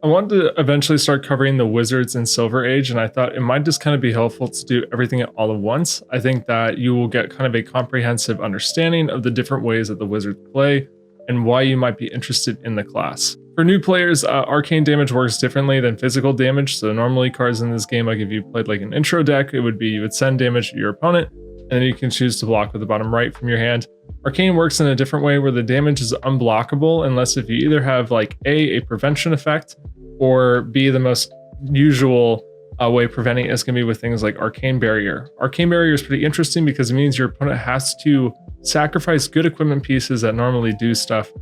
I wanted to eventually start covering the Wizards and Silver Age, and I thought it might just kind of be helpful to do everything all at once. I think that you will get kind of a comprehensive understanding of the different ways that the Wizards play and why you might be interested in the class. For new players, arcane damage works differently than physical damage. So normally cards in this game, like if you played like an intro deck, it would be you would send damage to your opponent, and then you can choose to block with the bottom right from your hand. Arcane works in a different way where the damage is unblockable unless if you either have like a prevention effect, or B, the most usual way of preventing it is going to be with things like Arcane Barrier. Arcane Barrier is pretty interesting because it means your opponent has to sacrifice good equipment pieces that normally do stuff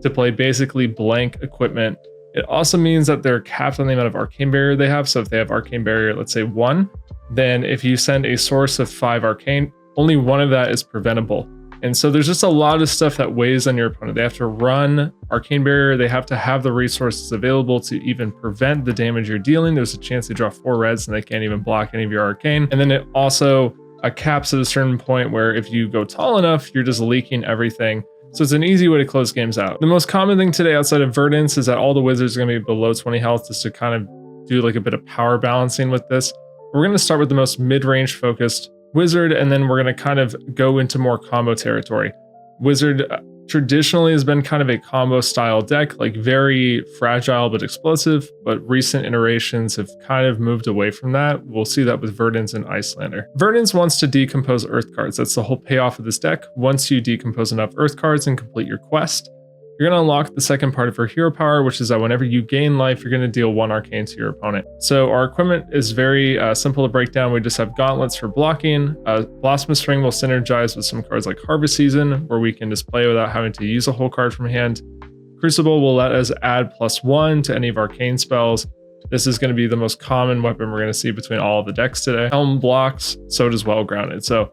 to play basically blank equipment. It also means that they're capped on the amount of Arcane Barrier they have. So if they have Arcane Barrier, let's say 1, then if you send a source of 5 Arcane, only 1 of that is preventable. And so there's just a lot of stuff that weighs on your opponent. They have to run Arcane Barrier. They have to have the resources available to even prevent the damage you're dealing. There's a chance they draw 4 reds and they can't even block any of your Arcane. And then it also caps at a certain point where if you go tall enough, you're just leaking everything. So it's an easy way to close games out. The most common thing today outside of Verdance is that all the Wizards are going to be below 20 health just to kind of do like a bit of power balancing with this. We're going to start with the most mid-range focused Wizard, and then we're going to kind of go into more combo territory. Wizard traditionally has been kind of a combo style deck, like very fragile but explosive, but recent iterations have kind of moved away from that. We'll see that with Verdance and Iyslander. Verdance wants to decompose Earth cards. That's the whole payoff of this deck. Once you decompose enough Earth cards and complete your quest, you're going to unlock the second part of her hero power, which is that whenever you gain life, you're going to deal 1 Arcane to your opponent. So our equipment is very simple to break down. We just have gauntlets for blocking. Blossom String will synergize with some cards like Harvest Season, where we can just play without having to use a whole card from hand. Crucible will let us add +1 to any of Arcane spells. This is going to be the most common weapon we're going to see between all of the decks today. Helm blocks, so does Well Grounded. So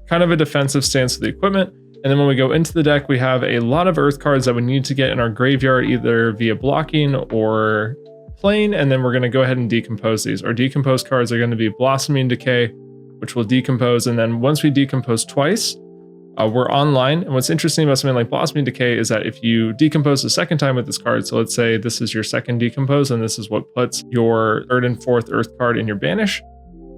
kind of a defensive stance of the equipment. And then when we go into the deck, we have a lot of Earth cards that we need to get in our graveyard, either via blocking or playing, and then we're going to go ahead and decompose these. Our decomposed cards are going to be Blossoming Decay, which will decompose, and then once we decompose twice, we're online. And what's interesting about something like Blossoming Decay is that if you decompose the second time with this card, so let's say this is your second decompose, and this is what puts your 3rd and 4th Earth card in your banish,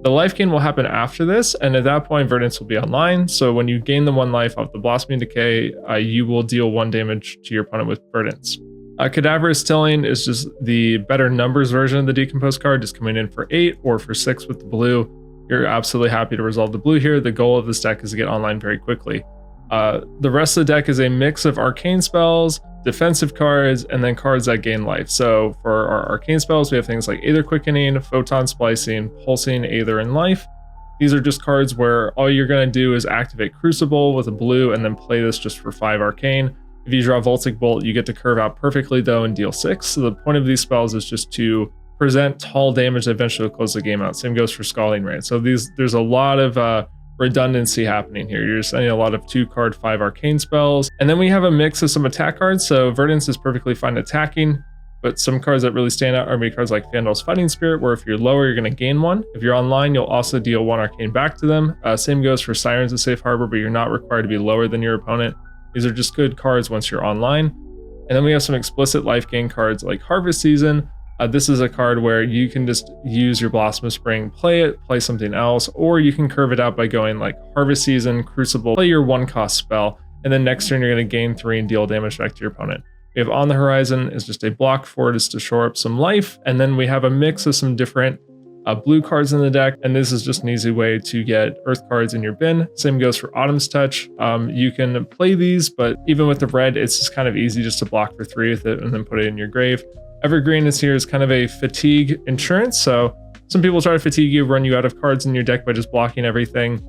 the life gain will happen after this, and at that point, Verdance will be online. So when you gain the 1 life off the Blossoming Decay, you will deal 1 damage to your opponent with Verdance. Cadaverous Tilling is just the better numbers version of the decomposed card, just coming in for 8 or for 6 with the blue. You're absolutely happy to resolve the blue here. The goal of this deck is to get online very quickly. The rest of the deck is a mix of arcane spells, defensive cards, and then cards that gain life. So for our arcane spells, we have things like Aether Quickening, Photon Splicing, Pulsing, Aether, and Life. These are just cards where all you're going to do is activate Crucible with a blue and then play this just for 5 arcane. If you draw Voltic Bolt, you get to curve out perfectly though and deal 6. So the point of these spells is just to present tall damage that eventually will close the game out. Same goes for Scalding Rain. So there's a lot of redundancy happening here. You're sending a lot of 2-card 5 arcane spells, and then we have a mix of some attack cards. So Verdance is perfectly fine attacking, but some cards that really stand out are maybe cards like Fandol's Fighting Spirit, where if you're lower, you're going to gain 1. If you're online, you'll also deal 1 arcane back to them. Same goes for Sirens of Safe Harbor, but you're not required to be lower than your opponent. These are just good cards once you're online. And then we have some explicit life gain cards like Harvest Season. This is a card where you can just use your Blossom of Spring, play it, play something else, or you can curve it out by going like Harvest Season, Crucible, play your 1-cost spell, and then next turn you're going to gain 3 and deal damage back to your opponent. We have On the Horizon is just a block for it, is to shore up some life, and then we have a mix of some different blue cards in the deck, and this is just an easy way to get Earth cards in your bin. Same goes for Autumn's Touch. You can play these, but even with the red, it's just kind of easy just to block for 3 with it and then put it in your grave. Evergreen is here as kind of a fatigue insurance. So some people try to fatigue you, run you out of cards in your deck by just blocking everything.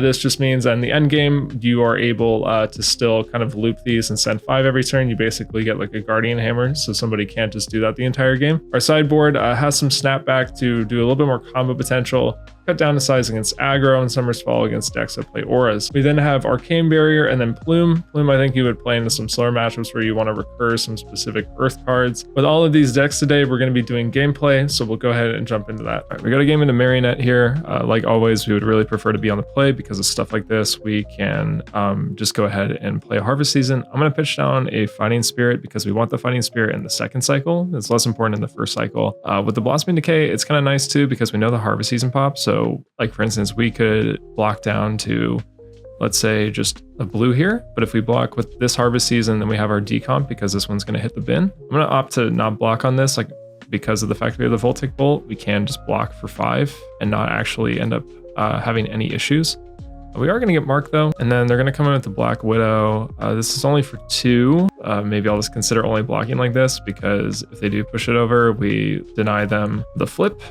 This just means that in the end game, you are able to still kind of loop these and send 5 every turn. You basically get like a Guardian Hammer, so somebody can't just do that the entire game. Our sideboard has some snapback to do a little bit more combo potential. cut down to size against aggro, and Summer's Fall against decks that play auras. We then have Arcane Barrier and then Plume. Plume, I think you would play into some slower matchups where you want to recur some specific Earth cards. With all of these decks today, we're going to be doing gameplay, so we'll go ahead and jump into that. All right, we got a game into Marionette here. Like always, we would really prefer to be on the play because of stuff like this. We can just go ahead and play a Harvest Season. I'm going to pitch down a Fighting Spirit because we want the Fighting Spirit in the second cycle. It's less important in the first cycle. With the Blossoming Decay, it's kind of nice too because we know the Harvest Season pop. So like for instance, we could block down to, let's say, just a blue here. But if we block with this Harvest Season, then we have our decomp because this one's going to hit the bin. I'm going to opt to not block on this, like because of the fact that we have the Voltic Bolt, we can just block for 5 and not actually end up having any issues. We are going to get marked though, and then they're going to come in with the Black Widow. This is only for 2. Maybe I'll just consider only blocking like this because if they do push it over, we deny them the flip.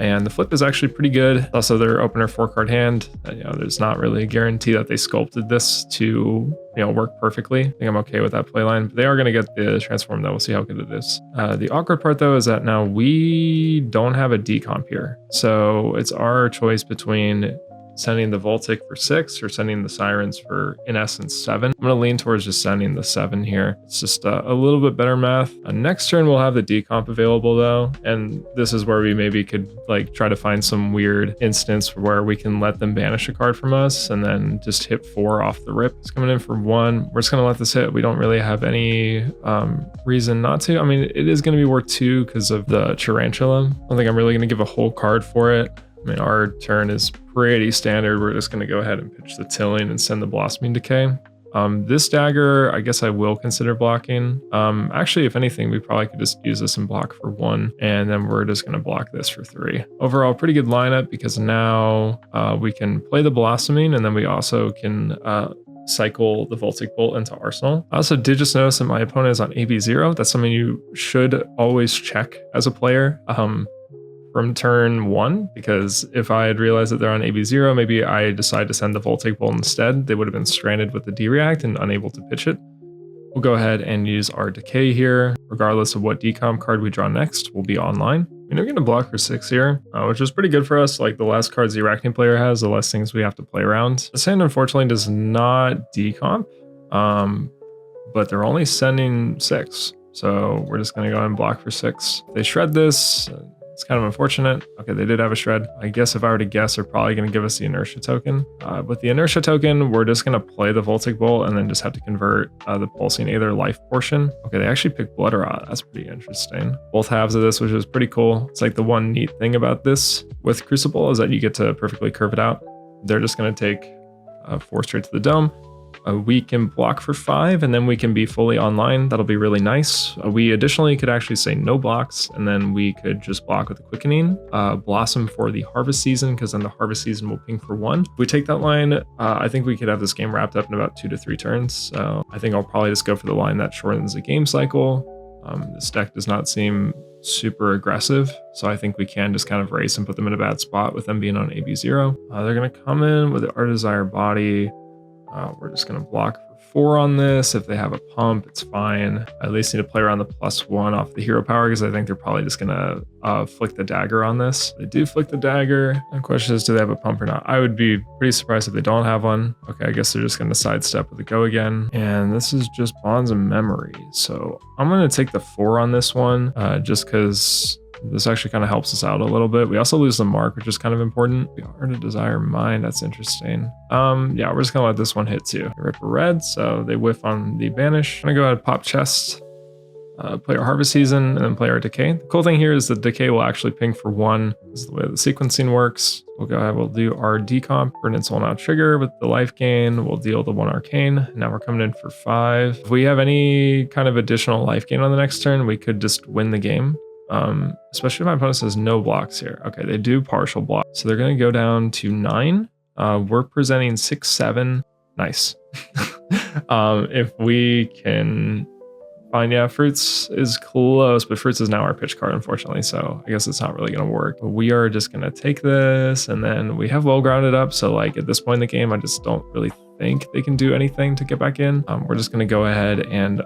And the flip is actually pretty good. Also, their opener 4-card hand. There's not really a guarantee that they sculpted this to, work perfectly. I think I'm okay with that playline. But they are going to get the transform though. We'll see how good it is. The awkward part though is that now we don't have a decomp here, so it's our choice between sending the Voltic for 6 or sending the Sirens for, in essence, 7. I'm going to lean towards just sending the 7 here. It's just a little bit better math. Next turn, we'll have the decomp available though. And this is where we maybe could try to find some weird instance where we can let them banish a card from us and then just hit 4 off the rip. It's coming in for 1. We're just going to let this hit. We don't really have any reason not to. I mean, it is going to be worth 2 because of the Tarantula. I don't think I'm really going to give a whole card for it. I mean, our turn is pretty standard. We're just going to go ahead and pitch the Tilling and send the Blossoming Decay. This dagger, I guess I will consider blocking. Actually, if anything, we probably could just use this and block for 1, and then we're just going to block this for 3. Overall, pretty good lineup because now we can play the Blossoming, and then we also can cycle the Voltic Bolt into Arsenal. I also did just notice that my opponent is on AB0. That's something you should always check as a player. From turn 1, because if I had realized that they're on AB0, maybe I decide to send the Voltic Bolt instead. They would have been stranded with the D-React and unable to pitch it. We'll go ahead and use our Decay here. Regardless of what decomp card we draw next, we'll be online. We're going to block for 6 here, which is pretty good for us. Like the less cards the Arachne player has, the less things we have to play around. This hand unfortunately does not decomp, but they're only sending 6. So we're just going to go ahead and block for 6. If they shred this, it's kind of unfortunate. Okay, they did have a shred. I guess if I were to guess, they're probably going to give us the inertia token. With the inertia token, we're just going to play the Voltic Bolt and then just have to convert the pulsing Aether life portion. Okay, they actually picked Blood Rot. That's pretty interesting. Both halves of this, which is pretty cool. It's like the one neat thing about this with Crucible is that you get to perfectly curve it out. They're just going to take 4 straight to the dome. We can block for 5 and then we can be fully online. That'll be really nice. We additionally could actually say no blocks, and then we could just block with the Quickening, Blossom for the Harvest Season, because then the Harvest Season will ping for 1. If we take that line, I think we could have this game wrapped up in about 2 to 3 turns. So I think I'll probably just go for the line that shortens the game cycle. This deck does not seem super aggressive, so I think we can just kind of race and put them in a bad spot with them being on AB0. They're going to come in with the Art Desire Body. We're just going to block for 4 on this. If they have a pump, it's fine. I at least need to play around the +1 off the hero power because I think they're probably just going to flick the dagger on this. They do flick the dagger. The question is, do they have a pump or not? I would be pretty surprised if they don't have one. Okay, I guess they're just going to sidestep with the go again. And this is just Bonds of Memory. So I'm going to take the 4 on this one just because this actually kind of helps us out a little bit. We also lose the mark, which is kind of important. We are to Desire Mind. That's interesting. Yeah, we're just gonna let this one hit too. Rip a red, so they whiff on the banish. I'm gonna go ahead and pop chest, play our Harvest Season, and then play our Decay. The cool thing here is the Decay will actually ping for 1. This is the way the sequencing works. We'll go ahead, we'll do our decomp. Verdance will now trigger with the life gain. We'll deal the 1 arcane. Now we're coming in for 5. If we have any kind of additional life gain on the next turn, we could just win the game. Especially if my opponent says no blocks here. Okay, they do partial block. So they're going to go down to 9. We're presenting 6, 7. Nice. If we can find, yeah, Fruits is close, but Fruits is now our pitch card, unfortunately. So I guess it's not really going to work. But we are just going to take this, and then we have well grounded up. So like at this point in the game, I just don't really think they can do anything to get back in. We're just going to go ahead and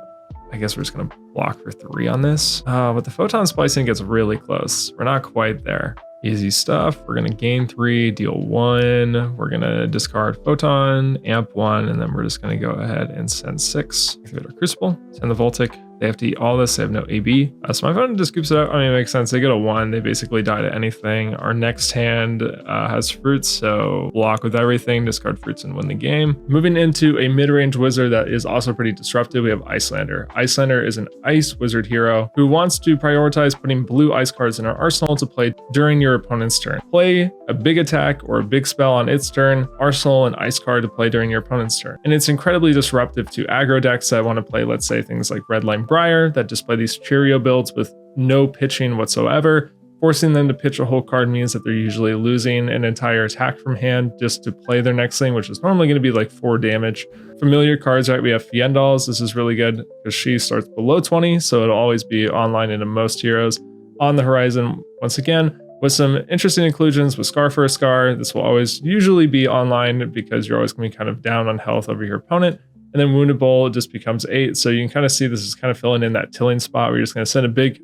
I guess we're just going to block for 3 on this. But the Photon Splicing gets really close. We're not quite there. Easy stuff. We're going to gain 3, deal 1. We're going to discard Photon, amp 1, and then we're just going to go ahead and send 6. Activate our Crucible, send the Voltic. They have to eat all this. They have no AB. So my opponent just scoops it up. I mean, it makes sense. They get a 1. They basically die to anything. Our next hand has fruits, so block with everything, discard fruits, and win the game. Moving into a mid-range wizard that is also pretty disruptive, we have Iyslander. Iyslander is an ice wizard hero who wants to prioritize putting blue ice cards in our arsenal to play during your opponent's turn. Play a big attack or a big spell on its turn, arsenal an ice card to play during your opponent's turn. And it's incredibly disruptive to aggro decks that want to play, let's say, things like Red Line Briar that display these Cheerio builds with no pitching whatsoever. Forcing them to pitch a whole card means that they're usually losing an entire attack from hand just to play their next thing, which is normally going to be like 4 damage. Familiar cards, right? We have Fiendals. This is really good because she starts below 20, so it'll always be online into most heroes. On the horizon, once again, with some interesting inclusions with Scar for a Scar. This will always usually be online because you're always going to be kind of down on health over your opponent. And then Wounded Bull just becomes 8. So you can kind of see this is kind of filling in that tilling spot where you're just going to send a big,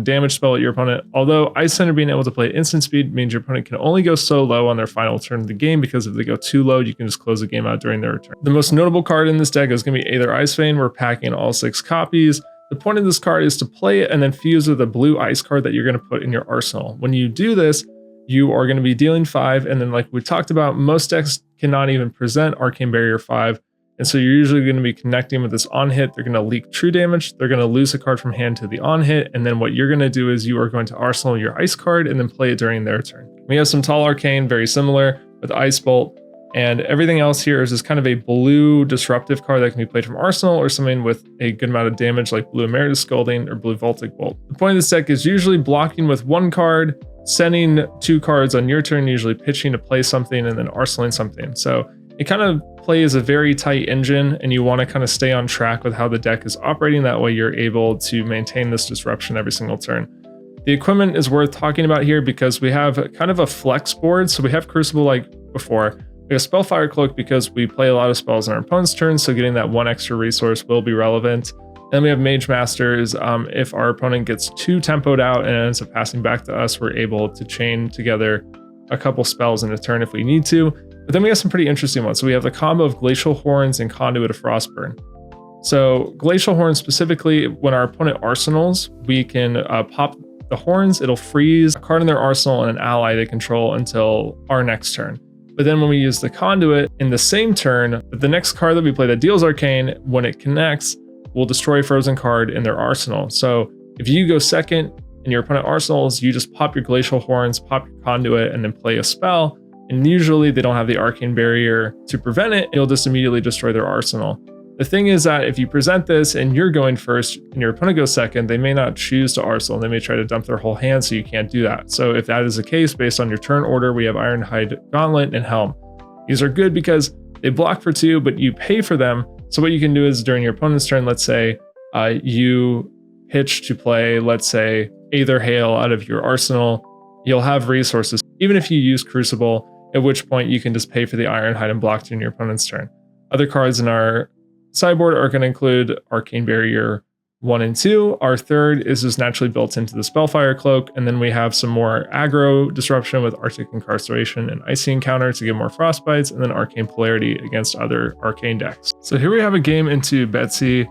damage spell at your opponent. Although Iyslander being able to play instant speed means your opponent can only go so low on their final turn of the game, because if they go too low, you can just close the game out during their return. The most notable card in this deck is going to be Aether Icevein. We're packing all 6 copies. The point of this card is to play it and then fuse with a blue ice card that you're going to put in your arsenal. When you do this, you are going to be dealing 5, and then like we talked about, most decks cannot even present Arcane Barrier 5. And so you're usually going to be connecting with this on hit. They're going to leak true damage. They're going to lose a card from hand to the on hit. And then what you're going to do is you are going to arsenal your ice card and then play it during their turn. We have some Tall Arcane, very similar with Ice Bolt. And everything else here is just kind of a blue disruptive card that can be played from arsenal, or something with a good amount of damage like Blue Emeritus Scalding or Blue Voltic Bolt. The point of this deck is usually blocking with 1 card, sending 2 cards on your turn, usually pitching to play something, and then arsenaling something. So it kind of plays a very tight engine, and you want to kind of stay on track with how the deck is operating. That way you're able to maintain this disruption every single turn. The equipment is worth talking about here because we have kind of a flex board. So we have Crucible like before. We have Spellfire Cloak because we play a lot of spells on our opponent's turn, so getting that 1 extra resource will be relevant. Then we have Mage Masters. If our opponent gets too tempoed out and ends up passing back to us, we're able to chain together a couple spells in a turn if we need to. But then we have some pretty interesting ones. So we have the combo of Glacial Horns and Conduit of Frostburn. So Glacial Horns specifically, when our opponent arsenals, we can pop the horns. It'll freeze a card in their arsenal and an ally they control until our next turn. But then when we use the Conduit in the same turn, the next card that we play that deals Arcane, when it connects, will destroy a frozen card in their arsenal. So if you go second and your opponent arsenals, you just pop your Glacial Horns, pop your Conduit, and then play a spell. And usually they don't have the Arcane Barrier to prevent it. It'll just immediately destroy their arsenal. The thing is that if you present this and you're going first and your opponent goes second, they may not choose to arsenal. They may try to dump their whole hand, so you can't do that. So if that is the case, based on your turn order, we have Ironhide Gauntlet and Helm. These are good because they block for 2, but you pay for them. So what you can do is during your opponent's turn, let's say you pitch to play, let's say, Aether Hail out of your arsenal. You'll have resources, even if you use Crucible, at which point you can just pay for the Ironhide and block during your opponent's turn. Other cards in our sideboard are going to include Arcane Barrier 1 and 2. Our third is just naturally built into the Spellfire Cloak, and then we have some more aggro disruption with Arctic Incarceration and Icy Encounter to get more Frostbites, and then Arcane Polarity against other arcane decks. So here we have a game into Betsy.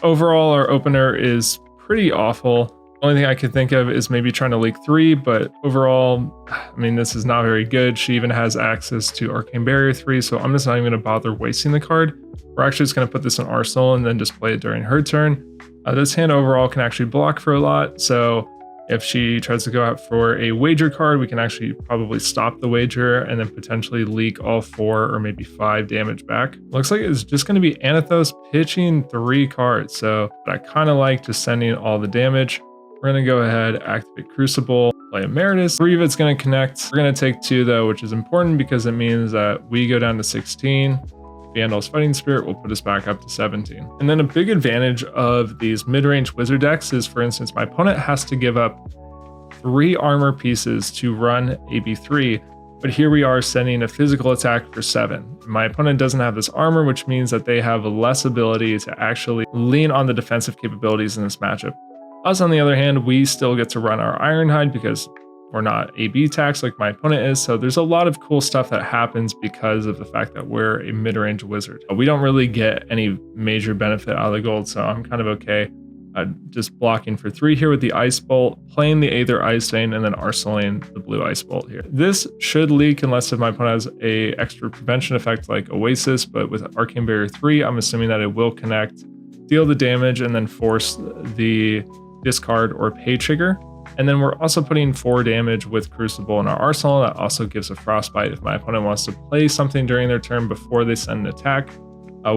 Overall, our opener is pretty awful. The only thing I could think of is maybe trying to leak 3, but overall, I mean, this is not very good. She even has access to Arcane Barrier 3, so I'm just not even going to bother wasting the card. We're actually just going to put this in Arsenal and then just play it during her turn. This hand overall can actually block for a lot, so if she tries to go out for a wager card, we can actually probably stop the wager and then potentially leak all 4 or maybe 5 damage back. Looks like it's just going to be Anathos pitching 3 cards, so I kind of like just sending all the damage. We're going to go ahead, activate Crucible, play Emeritus. 3 of it's going to connect. We're going to take 2 though, which is important because it means that we go down to 16. Vandal's Fighting Spirit will put us back up to 17. And then a big advantage of these mid-range wizard decks is, for instance, my opponent has to give up 3 armor pieces to run AB3, but here we are sending a physical attack for 7. My opponent doesn't have this armor, which means that they have less ability to actually lean on the defensive capabilities in this matchup. Us, on the other hand, we still get to run our Ironhide because we're not AB taxed like my opponent is. So there's a lot of cool stuff that happens because of the fact that we're a mid-range wizard. We don't really get any major benefit out of the gold, so I'm kind of okay. Just blocking for 3 here with the Ice Bolt, playing the Aether Ice Vein, and then arsenaling the blue Ice Bolt here. This should leak unless if my opponent has a extra prevention effect like Oasis, but with Arcane Barrier 3, I'm assuming that it will connect, deal the damage, and then force the discard or pay trigger. And then we're also putting 4 damage with Crucible in our arsenal. That also gives a Frostbite if my opponent wants to play something during their turn before they send an attack.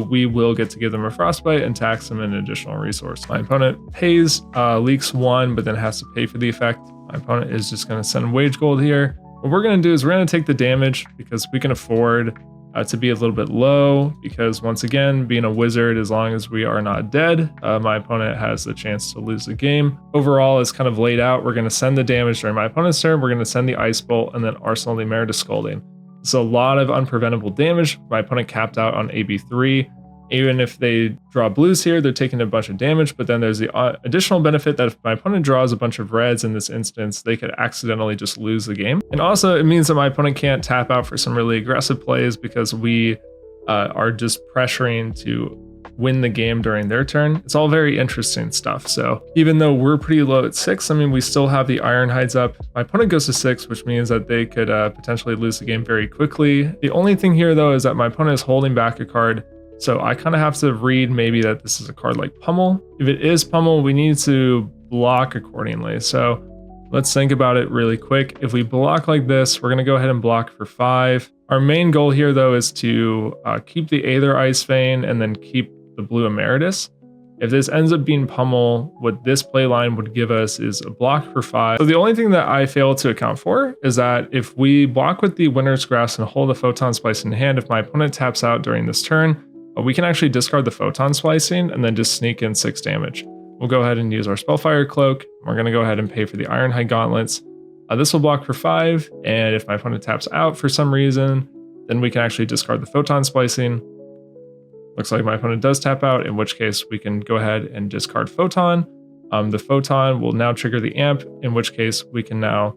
We will get to give them a Frostbite and tax them an additional resource. My opponent pays, leaks 1, but then has to pay for the effect. My opponent is just going to send Wage Gold here. What we're going to do is we're going to take the damage because we can afford to be a little bit low, because once again, being a wizard, as long as we are not dead, my opponent has the chance to lose the game. Overall, it's kind of laid out. We're going to send the damage during my opponent's turn. We're going to send the Ice Bolt and then arsenal the Emeritus Scolding. It's a lot of unpreventable damage. My opponent capped out on AB3. Even if they draw blues here, they're taking a bunch of damage, but then there's the additional benefit that if my opponent draws a bunch of reds in this instance, they could accidentally just lose the game. And also it means that my opponent can't tap out for some really aggressive plays because we are just pressuring to win the game during their turn. It's all very interesting stuff. So even though we're pretty low at 6, I mean, we still have the Iron Hides up. My opponent goes to 6, which means that they could potentially lose the game very quickly. The only thing here though is that my opponent is holding back a card. So I kind of have to read maybe that this is a card like Pummel. If it is Pummel, we need to block accordingly. So let's think about it really quick. If we block like this, we're going to go ahead and block for 5. Our main goal here though is to keep the Aether Ice Vein and then keep the blue Emeritus. If this ends up being Pummel, what this play line would give us is a block for 5. So the only thing that I fail to account for is that if we block with the Winter's Grasp and hold the Photon Splice in hand, if my opponent taps out during this turn, we can actually discard the Photon Splicing and then just sneak in 6 damage. We'll go ahead and use our Spellfire Cloak. We're going to go ahead and pay for the Ironhide Gauntlets. This will block for 5, and if my opponent taps out for some reason, then we can actually discard the Photon Splicing. Looks like my opponent does tap out, in which case we can go ahead and discard Photon. The Photon will now trigger the Amp, in which case we can now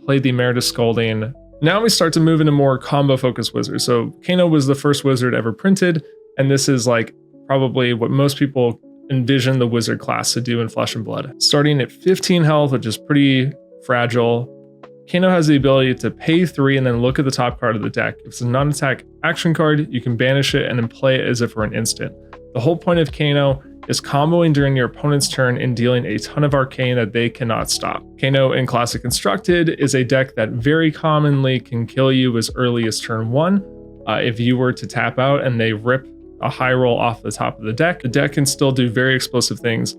play the Emeritus Scolding. Now we start to move into more combo-focused wizards. So Kano was the first wizard ever printed, and this is like probably what most people envision the wizard class to do in Flesh and Blood. Starting at 15 health, which is pretty fragile, Kano has the ability to pay 3 and then look at the top card of the deck. If it's a non-attack action card, you can banish it and then play it as if for an instant. The whole point of Kano is comboing during your opponent's turn and dealing a ton of arcane that they cannot stop. Kano in Classic Constructed is a deck that very commonly can kill you as early as turn 1. If you were to tap out and they rip a high roll off the top of the deck can still do very explosive things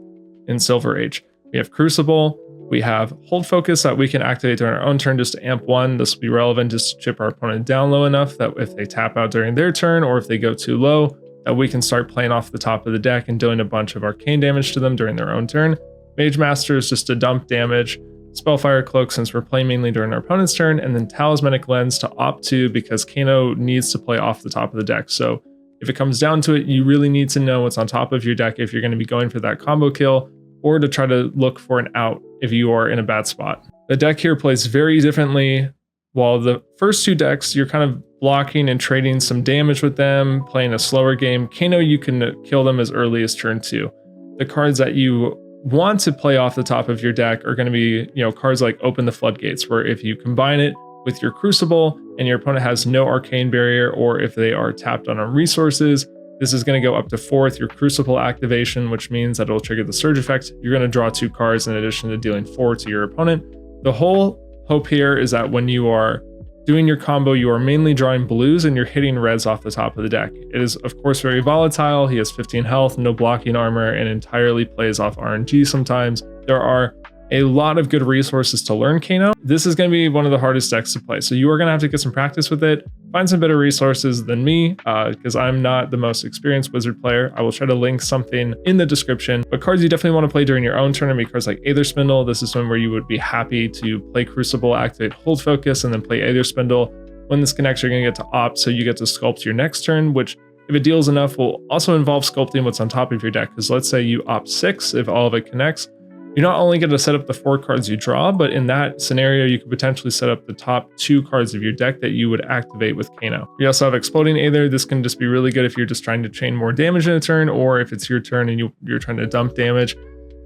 in Silver Age. We have Crucible, we have Hold Focus that we can activate during our own turn just to amp 1. This will be relevant just to chip our opponent down low enough that if they tap out during their turn or if they go too low, that we can start playing off the top of the deck and doing a bunch of arcane damage to them during their own turn. Mage Master is just to dump damage. Spellfire Cloak since we're playing mainly during our opponent's turn, and then Talismanic Lens to opt to because Kano needs to play off the top of the deck. So if it comes down to it, you really need to know what's on top of your deck if you're going to be going for that combo kill, or to try to look for an out if you are in a bad spot. The deck here plays very differently. While the first 2 decks, you're kind of blocking and trading some damage with them, playing a slower game. Kano, you can kill them as early as turn 2. The cards that you want to play off the top of your deck are going to be, cards like Open the Floodgates, where if you combine it with your Crucible and your opponent has no arcane barrier, or if they are tapped on resources, this is going to go up to 4 with your Crucible activation, which means that it'll trigger the Surge effect. You're going to draw 2 cards in addition to dealing 4 to your opponent. The whole hope here is that when you are doing your combo, you are mainly drawing blues and you're hitting reds off the top of the deck. It is, of course, very volatile. He has 15 health, no blocking armor, and entirely plays off RNG sometimes. There are a lot of good resources to learn Kano. This is going to be one of the hardest decks to play, so you are going to have to get some practice with it. Find some better resources than me, because I'm not the most experienced wizard player. I will try to link something in the description, but cards you definitely want to play during your own turn are cards like Aether Spindle. This is one where you would be happy to play Crucible, activate Hold Focus, and then play Aether Spindle. When this connects, you're going to get to opt, so you get to sculpt your next turn, which if it deals enough will also involve sculpting what's on top of your deck, because let's say you opt 6, if all of it connects, you not only get to set up the 4 cards you draw, but in that scenario, you could potentially set up the top 2 cards of your deck that you would activate with Kano. You also have Exploding Aether. This can just be really good if you're just trying to chain more damage in a turn, or if it's your turn and you're trying to dump damage.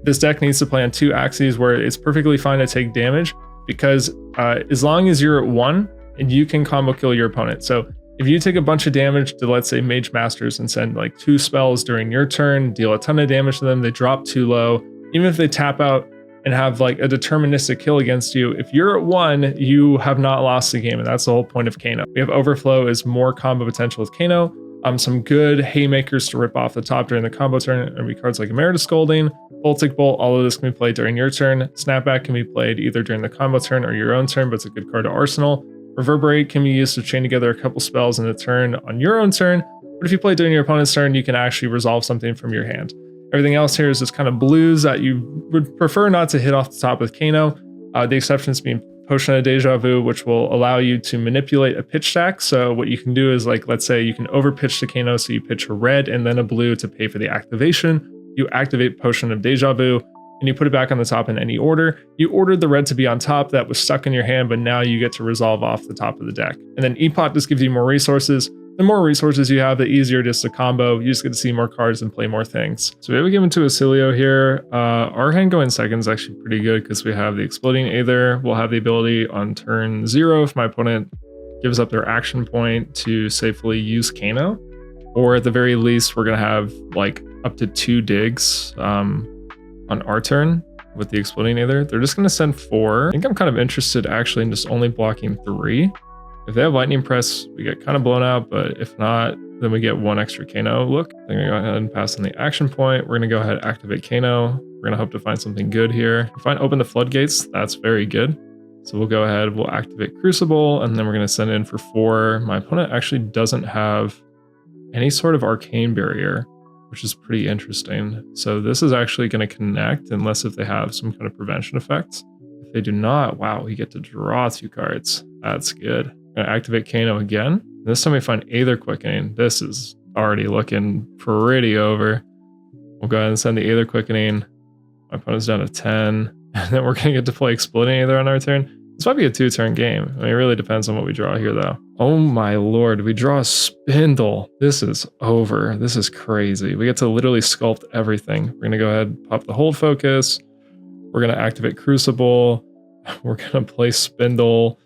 This deck needs to play on 2 axes where it's perfectly fine to take damage, because as long as you're at 1, and you can combo kill your opponent. So if you take a bunch of damage to, let's say, Mage Masters and send like 2 spells during your turn, deal a ton of damage to them, they drop too low, even if they tap out and have like a deterministic kill against you, if you're at 1, you have not lost the game, and that's the whole point of Kano. We have Overflow as more combo potential with Kano. Some good haymakers to rip off the top during the combo turn are be cards like Emeritus Scolding, Voltic Bolt. All of this can be played during your turn. Snapback can be played either during the combo turn or your own turn, but it's a good card to arsenal. Reverberate can be used to chain together a couple spells in a turn on your own turn, but if you play during your opponent's turn, you can actually resolve something from your hand. Everything else here is just kind of blues that you would prefer not to hit off the top with Kano. The exceptions being Potion of Deja Vu, which will allow you to manipulate a pitch stack. So what you can do is, like, let's say you can overpitch the Kano, so you pitch a red and then a blue to pay for the activation. You activate Potion of Deja Vu, and you put it back on the top in any order. You ordered the red to be on top, that was stuck in your hand, but now you get to resolve off the top of the deck. And then Epot just gives you more resources. The more resources you have, the easier it is to combo. You just get to see more cards and play more things. So we have a given to Oscilio here. Our hand going second is actually pretty good because we have the Exploding Aether. We'll have the ability on turn 0 if my opponent gives up their action point to safely use Kano. Or at the very least, we're going to have like up to 2 digs on our turn with the Exploding Aether. They're just going to send 4. I think I'm kind of interested actually in just only blocking 3. If they have Lightning Press, we get kind of blown out, but if not, then we get 1 extra Kano look. I'm going to go ahead and pass on the action point. We're going to go ahead and activate Kano. We're going to hope to find something good here. If I open the floodgates, that's very good. So we'll go ahead, we'll activate Crucible, and then we're going to send in for 4. My opponent actually doesn't have any sort of arcane barrier, which is pretty interesting. So this is actually going to connect unless if they have some kind of prevention effects. If they do not, wow, we get to draw 2 cards. That's good. I'm going to activate Kano again. This time we find Aether Quickening. This is already looking pretty over. We'll go ahead and send the Aether Quickening. My opponent's down to 10. And then we're going to get to play Exploding Aether on our turn. This might be a 2-turn game. I mean, it really depends on what we draw here, though. Oh my lord, we draw a Spindle. This is over. This is crazy. We get to literally sculpt everything. We're going to go ahead and pop the Hold Focus. We're going to activate Crucible. We're going to play Spindle.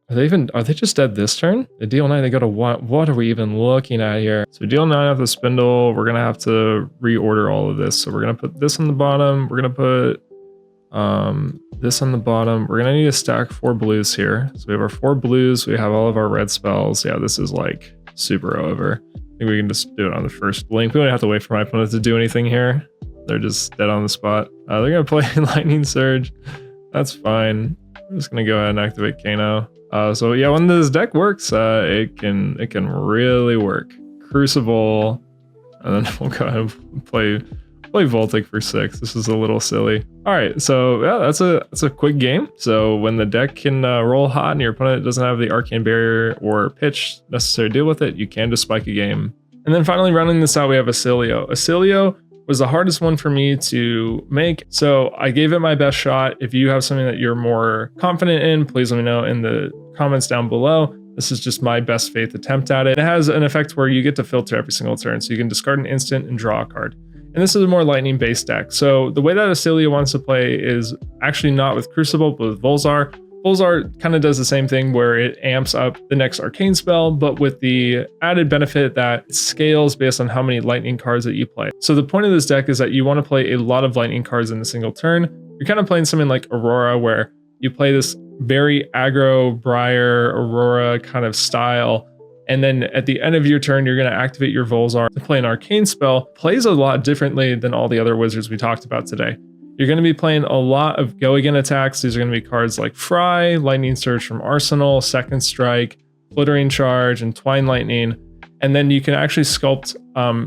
Are they just dead this turn? They deal 9, they go to 1. What are we even looking at here? So deal 9 off the Spindle. We're going to have to reorder all of this. So we're going to put this on the bottom. We're going to put this on the bottom. We're going to need to stack 4 blues here. So we have our 4 blues. We have all of our red spells. Yeah, this is like super over. I think we can just do it on the first blink. We don't have to wait for my opponent to do anything here. They're just dead on the spot. They're going to play Lightning Surge. That's fine. I'm just going to go ahead and activate Kano. So yeah, when this deck works, it can really work. Crucible, and then we'll go ahead and play Voltic for 6. This is a little silly. All right, so yeah, that's a quick game. So when the deck can roll hot and your opponent doesn't have the Arcane Barrier or pitch necessary to deal with it, you can just spike a game. And then finally rounding this out, we have Oscilio. Oscilio was the hardest one for me to make, so I gave it my best shot. If you have something that you're more confident in, please let me know in the comments down below. This is just my best faith attempt at it. It has an effect where you get to filter every single turn, so you can discard an instant and draw a card. And this is a more lightning based deck. So the way that Oscilio wants to play is actually not with Crucible, but with Volzar. Volzar kind of does the same thing where it amps up the next arcane spell, but with the added benefit that it scales based on how many lightning cards that you play. So the point of this deck is that you want to play a lot of lightning cards in a single turn. You're kind of playing something like Aurora, where you play this very aggro Briar Aurora kind of style. And then at the end of your turn, you're going to activate your Volzar to play an arcane spell. Plays a lot differently than all the other wizards we talked about today. You're going to be playing a lot of go again attacks. These are going to be cards like Fry, Lightning Surge from Arsenal, Second Strike, Flittering Charge, and Twine Lightning. And then you can actually sculpt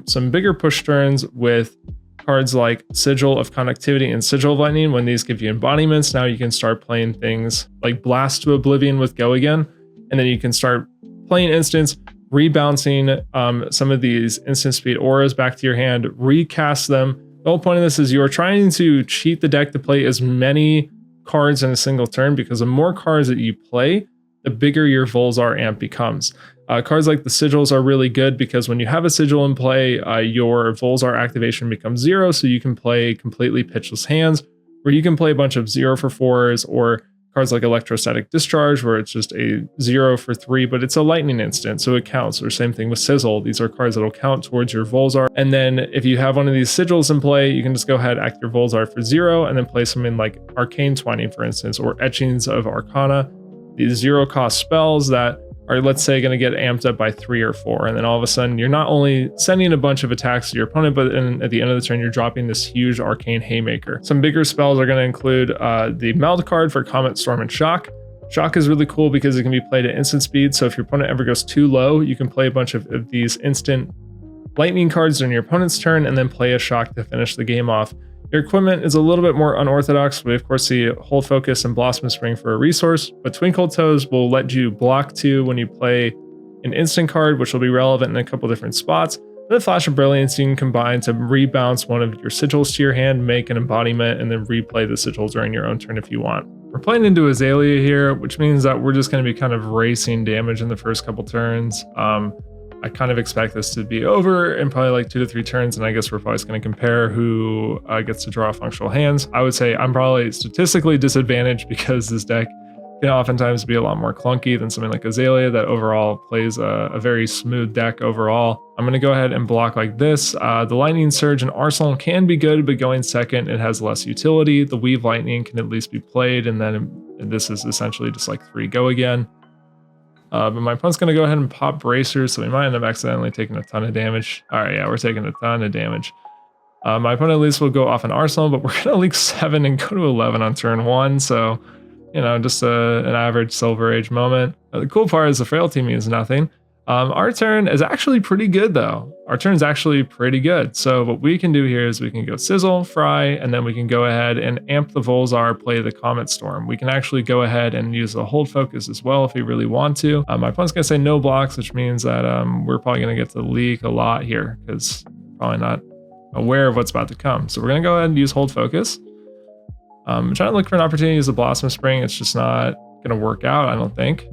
some bigger push turns with cards like Sigil of Conductivity and Sigil of Lightning. When these give you embodiments, now you can start playing things like Blast to Oblivion with Go Again. And then you can start playing instants, rebouncing some of these instant speed auras back to your hand, recast them, The whole point of this is you are trying to cheat the deck to play as many cards in a single turn, because the more cards that you play, the bigger your Volzar amp becomes. Cards like the sigils are really good because when you have a sigil in play, your Volzar activation becomes 0, so you can play completely pitchless hands, or you can play a bunch of 0 for 4s, or cards like Electrostatic Discharge, where it's just a 0 for 3, but it's a lightning instant, so it counts. Or same thing with Sizzle. These are cards that'll count towards your Volzar. And then if you have one of these sigils in play, you can just go ahead, act your Volzar for 0, and then play something like Arcane Twining, for instance, or Etchings of Arcana. These 0 cost spells that are, let's say, going to get amped up by 3 or 4. And then all of a sudden, you're not only sending a bunch of attacks to your opponent, but at the end of the turn, you're dropping this huge Arcane Haymaker. Some bigger spells are going to include the Meld card for Comet, Storm, and Shock. Shock is really cool because it can be played at instant speed. So if your opponent ever goes too low, you can play a bunch of these instant lightning cards during your opponent's turn and then play a Shock to finish the game off. Your equipment is a little bit more unorthodox. We of course see Hold Focus and Blossom Spring for a resource, but Twinkle Toes will let you block 2 when you play an instant card, which will be relevant in a couple different spots. And then Flash of Brilliance you can combine to rebounce one of your sigils to your hand, make an embodiment, and then replay the sigil during your own turn if you want. We're playing into Azalea here, which means that we're just going to be kind of racing damage in the first couple turns. I kind of expect this to be over in probably like 2 to 3 turns, and I guess we're probably just going to compare who gets to draw functional hands. I would say I'm probably statistically disadvantaged because this deck can oftentimes be a lot more clunky than something like Azalea that overall plays a very smooth deck overall. I'm going to go ahead and block like this. The Lightning Surge and Arsenal can be good, but going second, it has less utility. The Weave Lightning can at least be played, and then this is essentially just like 3 go again. But my opponent's going to go ahead and pop Bracers, so we might end up accidentally taking a ton of damage. All right, yeah, we're taking a ton of damage. My opponent at least will go off an Arsenal, but we're going to leak 7 and go to 11 on turn 1, so, you know, just an average Silver Age moment. The cool part is the Frailty means nothing. Our turn is actually pretty good, though. Our turn is actually pretty good. So what we can do here is we can go Sizzle, Fry, and then we can go ahead and amp the Volzar, play the Comet Storm. We can actually go ahead and use the Hold Focus as well if we really want to. My opponent's going to say no blocks, which means that we're probably going to get to leak a lot here because probably not aware of what's about to come. So we're going to go ahead and use Hold Focus. I'm trying to look for an opportunity to use the Blossom Spring. It's just not going to work out, I don't think.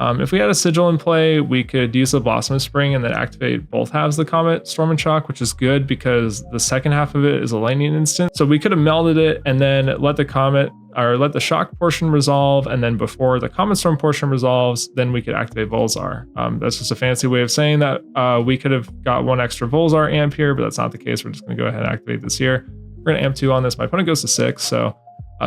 If we had a Sigil in play, we could use the Blossom Spring and then activate both halves of the Comet, Storm, and Shock, which is good because the second half of it is a lightning instant. So we could have melded it and then let the Comet, or let the Shock portion resolve, and then before the Comet Storm portion resolves, then we could activate Volzar. That's just a fancy way of saying that we could have got 1 extra Volzar amp here, but that's not the case. We're just going to go ahead and activate this here. We're going to amp 2 on this. My opponent goes to 6, so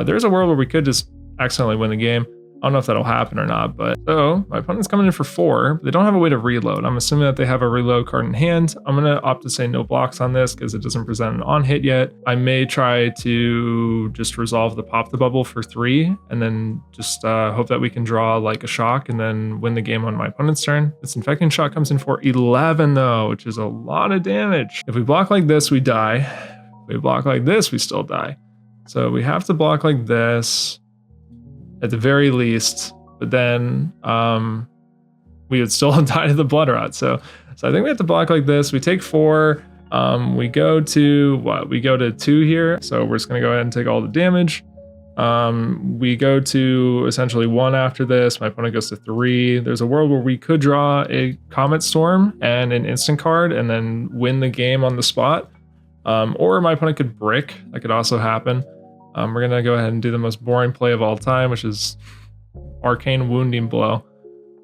there's a world where we could just accidentally win the game. I don't know if that'll happen or not, but so my opponent's coming in for 4, but they don't have a way to reload. I'm assuming that they have a reload card in hand. I'm going to opt to say no blocks on this because it doesn't present an on hit yet. I may try to just resolve the Pop the Bubble for 3 and then just hope that we can draw like a Shock and then win the game on my opponent's turn. This Infecting Shock comes in for 11 though, which is a lot of damage. If we block like this, we die. If we block like this, we still die. So we have to block like this at the very least, but then we would still die to the Blood Rot. So I think we have to block like this. We take 4. We go to what? We go to 2 here. So we're just gonna go ahead and take all the damage. We go to essentially 1 after this. My opponent goes to 3. There's a world where we could draw a Comet Storm and an instant card and then win the game on the spot. Or my opponent could brick. That could also happen. We're going to go ahead and do the most boring play of all time, which is Arcane Wounding Blow.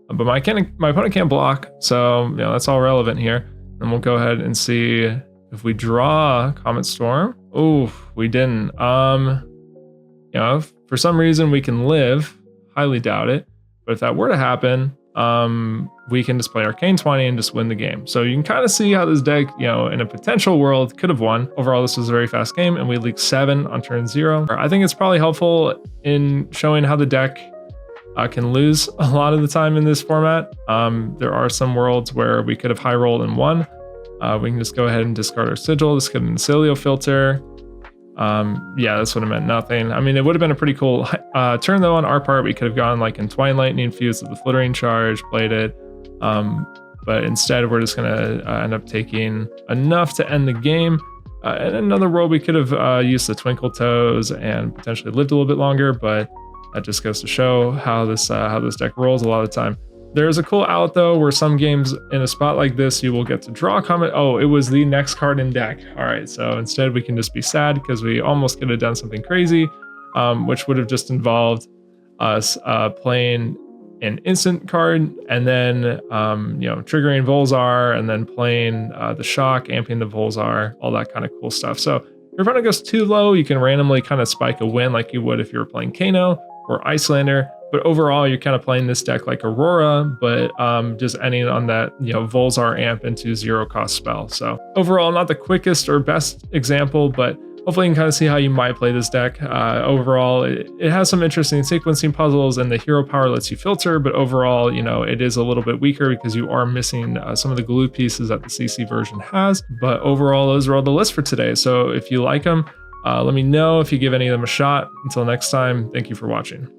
But my opponent can't block, so you know that's all relevant here. And we'll go ahead and see if we draw Comet Storm. Oh, we didn't. You know, if for some reason we can live. Highly doubt it. But if that were to happen, we can just play Arcane 20 and just win the game. So you can kind of see how this deck, you know, in a potential world could have won. Overall, this was a very fast game and we leaked 7 on turn 0. I think it's probably helpful in showing how the deck can lose a lot of the time in this format. There are some worlds where we could have high rolled and won. We can just go ahead and discard our Sigil. This could have been Oscilio Filter. Yeah, this would have meant nothing. I mean, it would have been a pretty cool turn though on our part. We could have gone like Entwine Lightning, fused with the Flittering Charge, played it. But instead we're just gonna end up taking enough to end the game. In another world, we could have used the Twinkle Toes and potentially lived a little bit longer, but that just goes to show how this deck rolls a lot of the time. There's a cool out though, where some games in a spot like this, you will get to draw a comment. Oh, it was the next card in deck. All right, so instead we can just be sad because we almost could have done something crazy, which would have just involved us playing an instant card and then triggering Volzar and then playing the shock, amping the Volzar, all that kind of cool stuff. So if your opponent goes too low, you can randomly kind of spike a win like you would if you were playing Kano or Iyslander. But overall, you're kind of playing this deck like Aurora, but just ending on that, Volzar amp into 0 cost spell. So overall, not the quickest or best example, but hopefully you can kind of see how you might play this deck. Overall, it has some interesting sequencing puzzles and the hero power lets you filter, but overall, it is a little bit weaker because you are missing some of the glue pieces that the CC version has. But overall, those are all the lists for today. So if you like them, let me know if you give any of them a shot. Until next time, thank you for watching.